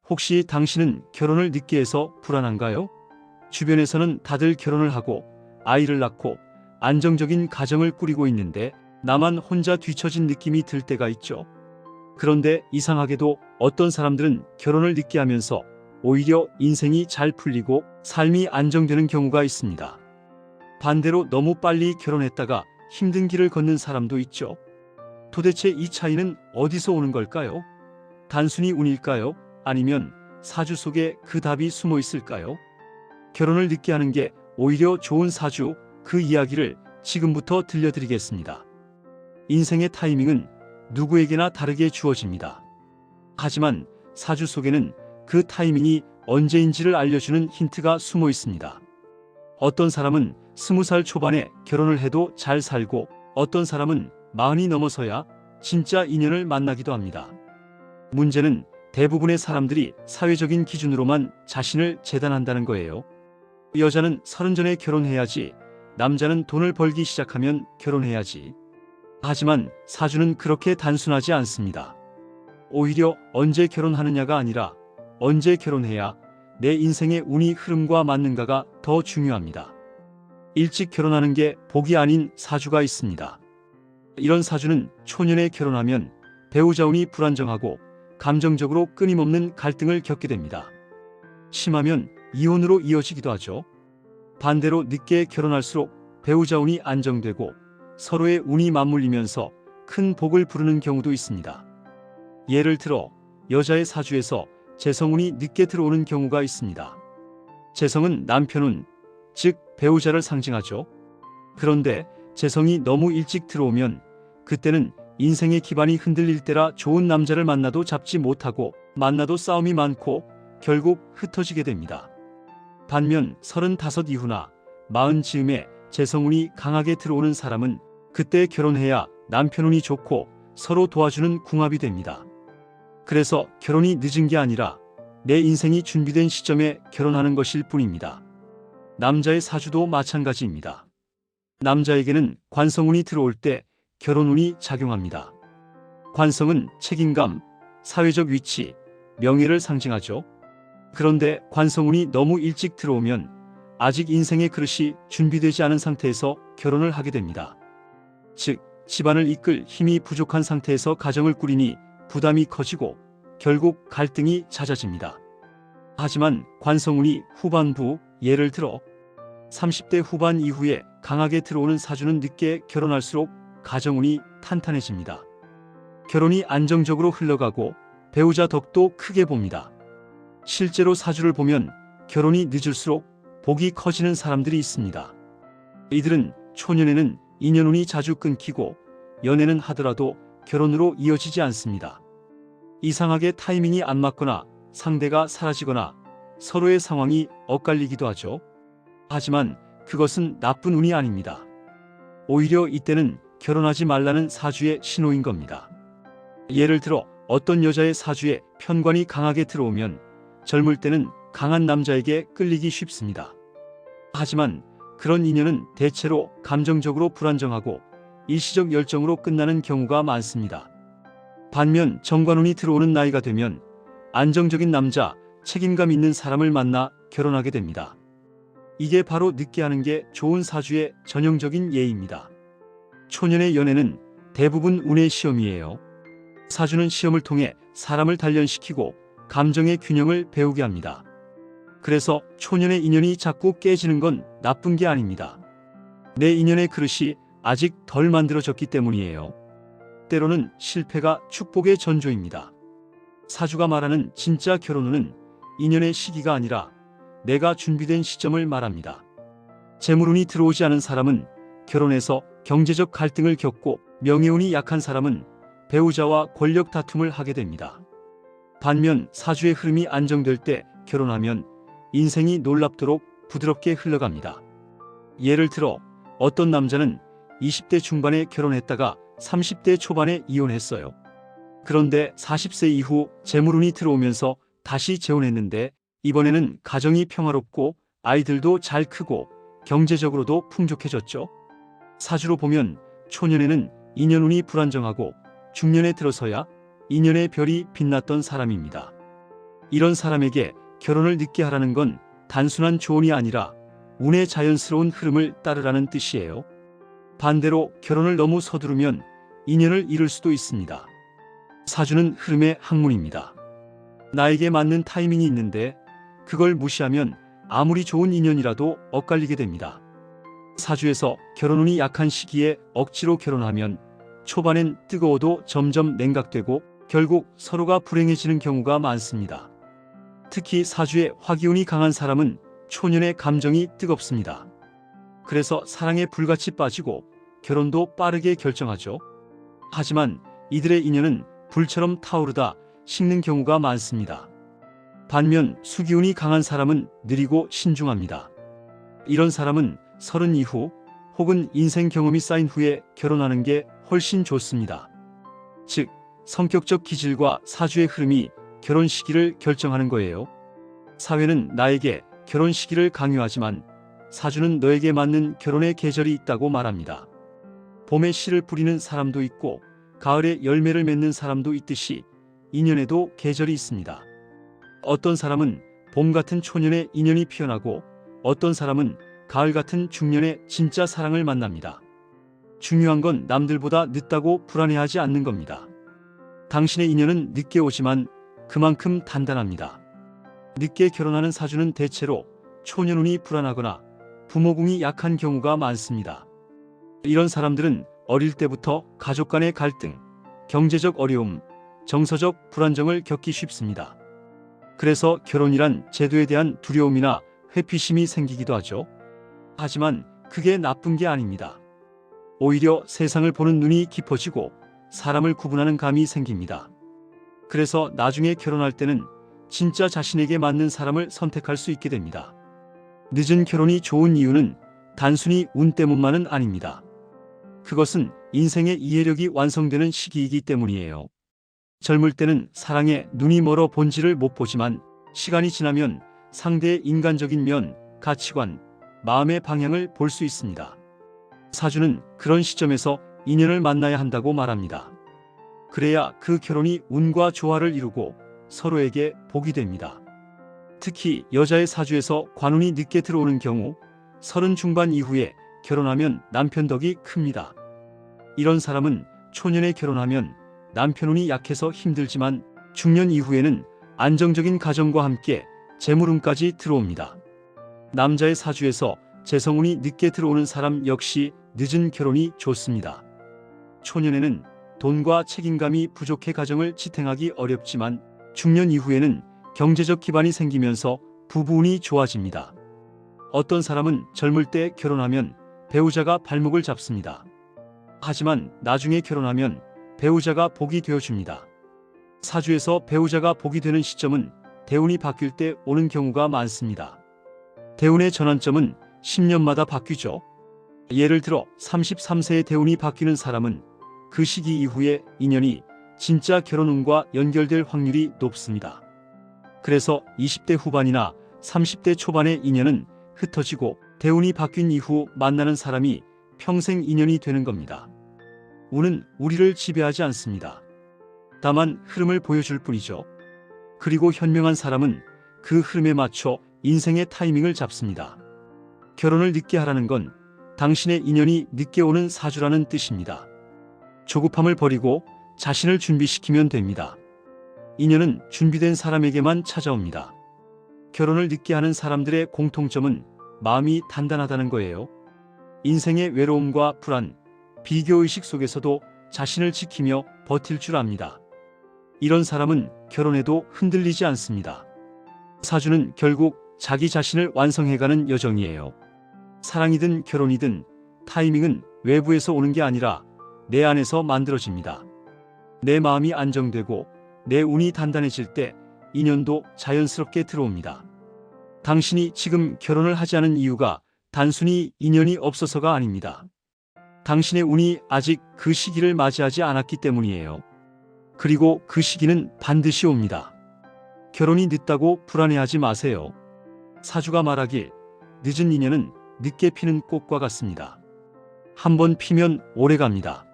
혹시 당신은 결혼을 늦게 해서 불안한가요? 주변에서는 다들 결혼을 하고 아이를 낳고 안정적인 가정을 꾸리고 있는데 나만 혼자 뒤처진 느낌이 들 때가 있죠. 그런데 이상하게도 어떤 사람들은 결혼을 늦게 하면서 오히려 인생이 잘 풀리고 삶이 안정되는 경우가 있습니다. 반대로 너무 빨리 결혼했다가 힘든 길을 걷는 사람도 있죠. 도대체 이 차이는 어디서 오는 걸까요? 단순히 운일까요? 아니면 사주 속에 그 답이 숨어 있을까요? 결혼을 늦게 하는 게 오히려 좋은 사주, 그 이야기를 지금부터 들려드리겠습니다. 인생의 타이밍은 누구에게나 다르게 주어집니다. 하지만 사주 속에는 그 타이밍이 언제인지를 알려주는 힌트가 숨어 있습니다. 어떤 사람은 20살 초반에 결혼을 해도 잘 살고 어떤 사람은 40이 넘어서야 진짜 인연을 만나기도 합니다. 문제는 대부분의 사람들이 사회적인 기준으로만 자신을 재단한다는 거예요. 여자는 30 전에 결혼해야지, 남자는 돈을 벌기 시작하면 결혼해야지. 하지만 사주는 그렇게 단순하지 않습니다. 오히려 언제 결혼하느냐가 아니라 언제 결혼해야 내 인생의 운이 흐름과 맞는가가 더 중요합니다. 일찍 결혼하는 게 복이 아닌 사주가 있습니다. 이런 사주는 초년에 결혼하면 배우자 운이 불안정하고 감정적으로 끊임없는 갈등을 겪게 됩니다. 심하면 이혼으로 이어지기도 하죠. 반대로 늦게 결혼할수록 배우자 운이 안정되고 서로의 운이 맞물리면서 큰 복을 부르는 경우도 있습니다. 예를 들어 여자의 사주에서 재성운이 늦게 들어오는 경우가 있습니다. 재성은 남편운, 즉 배우자를 상징하죠. 그런데 재성이 너무 일찍 들어오면 그때는 인생의 기반이 흔들릴 때라 좋은 남자를 만나도 잡지 못하고 만나도 싸움이 많고 결국 흩어지게 됩니다. 반면 35 이후나 40 즈음에 재성운이 강하게 들어오는 사람은 그때 결혼해야 남편운이 좋고 서로 도와주는 궁합이 됩니다. 그래서 결혼이 늦은 게 아니라 내 인생이 준비된 시점에 결혼하는 것일 뿐입니다. 남자의 사주도 마찬가지입니다. 남자에게는 관성운이 들어올 때 결혼운이 작용합니다. 관성은 책임감, 사회적 위치, 명예를 상징하죠. 그런데 관성운이 너무 일찍 들어오면 아직 인생의 그릇이 준비되지 않은 상태에서 결혼을 하게 됩니다. 즉, 집안을 이끌 힘이 부족한 상태에서 가정을 꾸리니 부담이 커지고 결국 갈등이 잦아집니다. 하지만 관성운이 후반부, 예를 들어 30대 후반 이후에 강하게 들어오는 사주는 늦게 결혼할수록 가정운이 탄탄해집니다. 결혼이 안정적으로 흘러가고 배우자 덕도 크게 봅니다. 실제로 사주를 보면 결혼이 늦을수록 복이 커지는 사람들이 있습니다. 이들은 초년에는 인연운이 자주 끊기고 연애는 하더라도 결혼으로 이어지지 않습니다. 이상하게 타이밍이 안 맞거나 상대가 사라지거나 서로의 상황이 엇갈리기도 하죠. 하지만 그것은 나쁜 운이 아닙니다. 오히려 이때는 결혼하지 말라는 사주의 신호인 겁니다. 예를 들어 어떤 여자의 사주에 편관이 강하게 들어오면 젊을 때는 강한 남자에게 끌리기 쉽습니다. 하지만 그런 인연은 대체로 감정적으로 불안정하고 일시적 열정으로 끝나는 경우가 많습니다. 반면 정관운이 들어오는 나이가 되면 안정적인 남자, 책임감 있는 사람을 만나 결혼하게 됩니다. 이게 바로 늦게 하는 게 좋은 사주의 전형적인 예입니다. 초년의 연애는 대부분 운의 시험이에요. 사주는 시험을 통해 사람을 단련시키고 감정의 균형을 배우게 합니다. 그래서 초년의 인연이 자꾸 깨지는 건 나쁜 게 아닙니다. 내 인연의 그릇이 아직 덜 만들어졌기 때문이에요. 때로는 실패가 축복의 전조입니다. 사주가 말하는 진짜 결혼운은 인연의 시기가 아니라 내가 준비된 시점을 말합니다. 재물운이 들어오지 않은 사람은 결혼해서 경제적 갈등을 겪고 명예운이 약한 사람은 배우자와 권력 다툼을 하게 됩니다. 반면 사주의 흐름이 안정될 때 결혼하면 인생이 놀랍도록 부드럽게 흘러갑니다. 예를 들어 어떤 남자는 20대 중반에 결혼했다가 30대 초반에 이혼했어요. 그런데 40세 이후 재물운이 들어오면서 다시 재혼했는데 이번에는 가정이 평화롭고 아이들도 잘 크고 경제적으로도 풍족해졌죠. 사주로 보면 초년에는 인연운이 불안정하고 중년에 들어서야 인연의 별이 빛났던 사람입니다. 이런 사람에게 결혼을 늦게 하라는 건 단순한 조언이 아니라 운의 자연스러운 흐름을 따르라는 뜻이에요. 반대로 결혼을 너무 서두르면 인연을 잃을 수도 있습니다. 사주는 흐름의 학문입니다. 나에게 맞는 타이밍이 있는데 그걸 무시하면 아무리 좋은 인연이라도 엇갈리게 됩니다. 사주에서 결혼운이 약한 시기에 억지로 결혼하면 초반엔 뜨거워도 점점 냉각되고 결국 서로가 불행해지는 경우가 많습니다. 특히 사주에 화기운이 강한 사람은 초년의 감정이 뜨겁습니다. 그래서 사랑에 불같이 빠지고 결혼도 빠르게 결정하죠. 하지만 이들의 인연은 불처럼 타오르다 식는 경우가 많습니다. 반면 수기운이 강한 사람은 느리고 신중합니다. 이런 사람은 30 이후 혹은 인생 경험이 쌓인 후에 결혼하는 게 훨씬 좋습니다. 즉, 성격적 기질과 사주의 흐름이 결혼 시기를 결정하는 거예요. 사회는 나에게 결혼 시기를 강요하지만 사주는 너에게 맞는 결혼의 계절이 있다고 말합니다. 봄에 씨를 뿌리는 사람도 있고 가을에 열매를 맺는 사람도 있듯이 인연에도 계절이 있습니다. 어떤 사람은 봄 같은 초년에 인연이 피어나고 어떤 사람은 가을 같은 중년에 진짜 사랑을 만납니다. 중요한 건 남들보다 늦다고 불안해하지 않는 겁니다. 당신의 인연은 늦게 오지만 그만큼 단단합니다. 늦게 결혼하는 사주는 대체로 초년운이 불안하거나 부모궁이 약한 경우가 많습니다. 이런 사람들은 어릴 때부터 가족 간의 갈등, 경제적 어려움, 정서적 불안정을 겪기 쉽습니다. 그래서 결혼이란 제도에 대한 두려움이나 회피심이 생기기도 하죠. 하지만 그게 나쁜 게 아닙니다. 오히려 세상을 보는 눈이 깊어지고 사람을 구분하는 감이 생깁니다. 그래서 나중에 결혼할 때는 진짜 자신에게 맞는 사람을 선택할 수 있게 됩니다. 늦은 결혼이 좋은 이유는 단순히 운 때문만은 아닙니다. 그것은 인생의 이해력이 완성되는 시기이기 때문이에요. 젊을 때는 사랑에 눈이 멀어 본질을 못 보지만 시간이 지나면 상대의 인간적인 면, 가치관, 마음의 방향을 볼 수 있습니다. 사주는 그런 시점에서 인연을 만나야 한다고 말합니다. 그래야 그 결혼이 운과 조화를 이루고 서로에게 복이 됩니다. 특히 여자의 사주에서 관운이 늦게 들어오는 경우 30 중반 이후에 결혼하면 남편 덕이 큽니다. 이런 사람은 초년에 결혼하면 남편운이 약해서 힘들지만 중년 이후에는 안정적인 가정과 함께 재물운까지 들어옵니다. 남자의 사주에서 재성운이 늦게 들어오는 사람 역시 늦은 결혼이 좋습니다. 초년에는 돈과 책임감이 부족해 가정을 지탱하기 어렵지만 중년 이후에는 경제적 기반이 생기면서 부부운이 좋아집니다. 어떤 사람은 젊을 때 결혼하면 배우자가 발목을 잡습니다. 하지만 나중에 결혼하면 배우자가 복이 되어줍니다. 사주에서 배우자가 복이 되는 시점은 대운이 바뀔 때 오는 경우가 많습니다. 대운의 전환점은 10년마다 바뀌죠. 예를 들어 33세의 대운이 바뀌는 사람은 그 시기 이후에 인연이 진짜 결혼운과 연결될 확률이 높습니다. 그래서 20대 후반이나 30대 초반의 인연은 흩어지고 대운이 바뀐 이후 만나는 사람이 평생 인연이 되는 겁니다. 운은 우리를 지배하지 않습니다. 다만 흐름을 보여줄 뿐이죠. 그리고 현명한 사람은 그 흐름에 맞춰 인생의 타이밍을 잡습니다. 결혼을 늦게 하라는 건 당신의 인연이 늦게 오는 사주라는 뜻입니다. 조급함을 버리고 자신을 준비시키면 됩니다. 인연은 준비된 사람에게만 찾아옵니다. 결혼을 늦게 하는 사람들의 공통점은 마음이 단단하다는 거예요. 인생의 외로움과 불안, 비교의식 속에서도 자신을 지키며 버틸 줄 압니다. 이런 사람은 결혼해도 흔들리지 않습니다. 사주는 결국 자기 자신을 완성해가는 여정이에요. 사랑이든 결혼이든 타이밍은 외부에서 오는 게 아니라 내 안에서 만들어집니다. 내 마음이 안정되고 내 운이 단단해질 때 인연도 자연스럽게 들어옵니다. 당신이 지금 결혼을 하지 않은 이유가 단순히 인연이 없어서가 아닙니다. 당신의 운이 아직 그 시기를 맞이하지 않았기 때문이에요. 그리고 그 시기는 반드시 옵니다. 결혼이 늦다고 불안해하지 마세요. 사주가 말하길 늦은 인연은 늦게 피는 꽃과 같습니다. 한번 피면 오래 갑니다.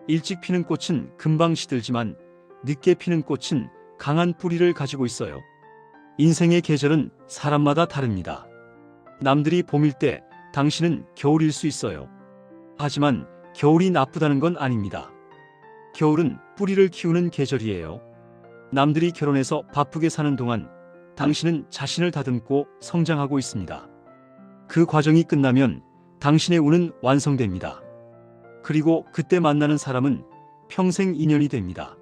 일찍 피는 꽃은 금방 시들지만 늦게 피는 꽃은 강한 뿌리를 가지고 있어요. 인생의 계절은 사람마다 다릅니다. 남들이 봄일 때 당신은 겨울일 수 있어요. 하지만 겨울이 나쁘다는 건 아닙니다. 겨울은 뿌리를 키우는 계절이에요. 남들이 결혼해서 바쁘게 사는 동안 당신은 자신을 다듬고 성장하고 있습니다. 그 과정이 끝나면 당신의 운은 완성됩니다. 그리고 그때 만나는 사람은 평생 인연이 됩니다.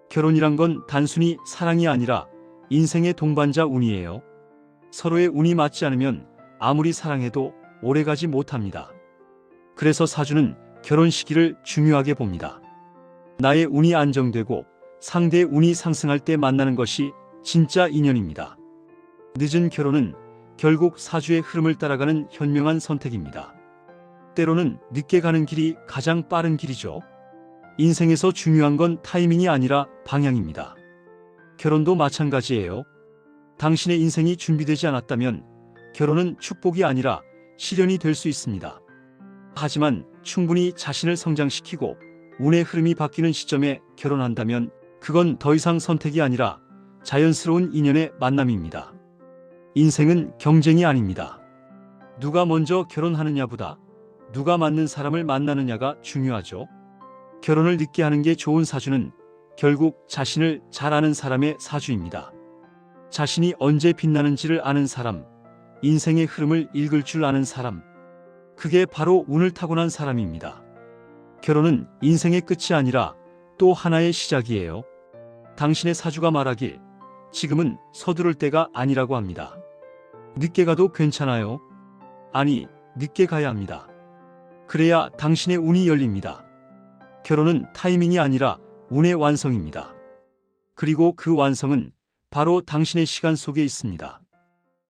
결혼이란 건 단순히 사랑이 아니라 인생의 동반자 운이에요. 서로의 운이 맞지 않으면 아무리 사랑해도 오래가지 못합니다. 그래서 사주는 결혼 시기를 중요하게 봅니다. 나의 운이 안정되고 상대의 운이 상승할 때 만나는 것이 진짜 인연입니다. 늦은 결혼은 결국 사주의 흐름을 따라가는 현명한 선택입니다. 때로는 늦게 가는 길이 가장 빠른 길이죠. 인생에서 중요한 건 타이밍이 아니라 방향입니다. 결혼도 마찬가지예요. 당신의 인생이 준비되지 않았다면 결혼은 축복이 아니라 시련이 될 수 있습니다. 하지만 충분히 자신을 성장시키고 운의 흐름이 바뀌는 시점에 결혼한다면 그건 더 이상 선택이 아니라 자연스러운 인연의 만남입니다. 인생은 경쟁이 아닙니다. 누가 먼저 결혼하느냐보다 누가 맞는 사람을 만나느냐가 중요하죠. 결혼을 늦게 하는 게 좋은 사주는 결국 자신을 잘 아는 사람의 사주입니다. 자신이 언제 빛나는지를 아는 사람, 인생의 흐름을 읽을 줄 아는 사람, 그게 바로 운을 타고난 사람입니다. 결혼은 인생의 끝이 아니라 또 하나의 시작이에요. 당신의 사주가 말하길 지금은 서두를 때가 아니라고 합니다. 늦게 가도 괜찮아요. 아니, 늦게 가야 합니다. 그래야 당신의 운이 열립니다. 결혼은 타이밍이 아니라 운의 완성입니다. 그리고 그 완성은 바로 당신의 시간 속에 있습니다.